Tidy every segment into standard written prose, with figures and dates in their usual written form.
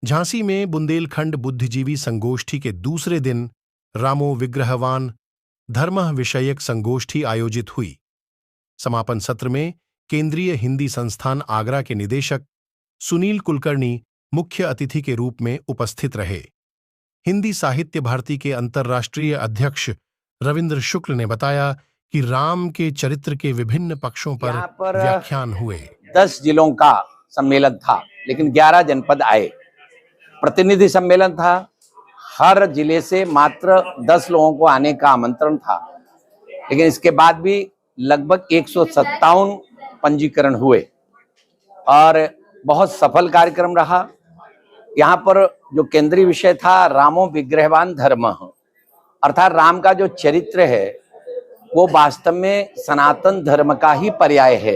झांसी में बुंदेलखंड बुद्धिजीवी संगोष्ठी के दूसरे दिन रामो विग्रहवान धर्मः विषयक संगोष्ठी आयोजित हुई। समापन सत्र में केंद्रीय हिंदी संस्थान आगरा के निदेशक सुनील कुलकर्णी मुख्य अतिथि के रूप में उपस्थित रहे। हिंदी साहित्य भारती के अंतर्राष्ट्रीय अध्यक्ष रविंद्र शुक्ल ने बताया कि राम के चरित्र के विभिन्न पक्षों पर व्याख्यान हुए। 10 जिलों का सम्मेलन था, लेकिन 11 जनपद आए। प्रतिनिधि सम्मेलन था, हर जिले से मात्र 10 लोगों को आने का आमंत्रण था, लेकिन इसके बाद भी लगभग 157 पंजीकरण हुए और बहुत सफल कार्यक्रम रहा। यहाँ पर जो केंद्रीय विषय था रामो विग्रहवान धर्मः, अर्थात राम का जो चरित्र है वो वास्तव में सनातन धर्म का ही पर्याय है।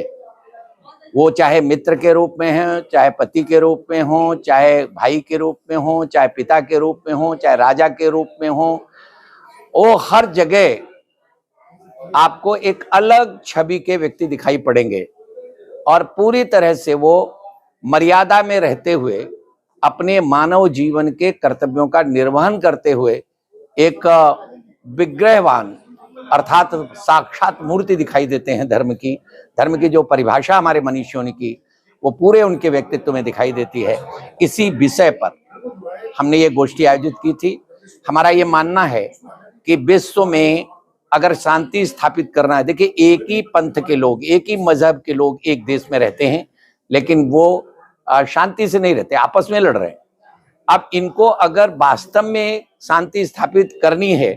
वो चाहे मित्र के रूप में है, चाहे पति के रूप में हो, चाहे भाई के रूप में हो, चाहे पिता के रूप में हो, चाहे राजा के रूप में हो, वो हर जगह आपको एक अलग छवि के व्यक्ति दिखाई पड़ेंगे और पूरी तरह से वो मर्यादा में रहते हुए अपने मानव जीवन के कर्तव्यों का निर्वहन करते हुए एक विग्रहवान अर्थात साक्षात मूर्ति दिखाई देते हैं। धर्म की जो परिभाषा हमारे मनीषियों ने की वो पूरे उनके व्यक्तित्व में दिखाई देती है। इसी विषय पर हमने ये गोष्ठी आयोजित की थी। हमारा ये मानना है कि विश्व में अगर शांति स्थापित करना है, देखिए एक ही पंथ के लोग, एक ही मजहब के लोग एक देश में रहते हैं, लेकिन वो शांति से नहीं रहते, आपस में लड़ रहे हैं। अब इनको अगर वास्तव में शांति स्थापित करनी है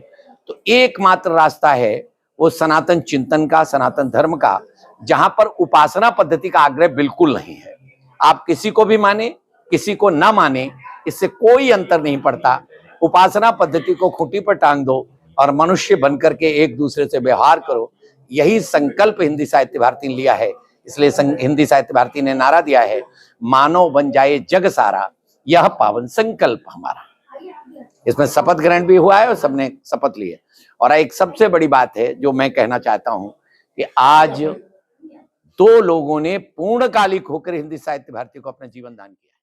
तो एकमात्र रास्ता है वो सनातन चिंतन का, सनातन धर्म का, जहां पर उपासना पद्धति का आग्रह बिल्कुल नहीं है। आप किसी को भी माने, किसी को ना माने, इससे कोई अंतर नहीं पड़ता। उपासना पद्धति को खूंटी पर टांग दो और मनुष्य बनकर के एक दूसरे से व्यवहार करो। यही संकल्प हिंदी साहित्य भारती ने लिया है। इसलिए हिंदी साहित्य भारती ने नारा दिया है, मानव बन जाए जग सारा, यह पावन संकल्प हमारा। इसमें शपथ ग्रहण भी हुआ है और सबने शपथ ली है। और एक सबसे बड़ी बात है जो मैं कहना चाहता हूं कि आज 2 लोगों ने पूर्णकालिक होकर हिंदी साहित्य भारती को अपना जीवन दान किया।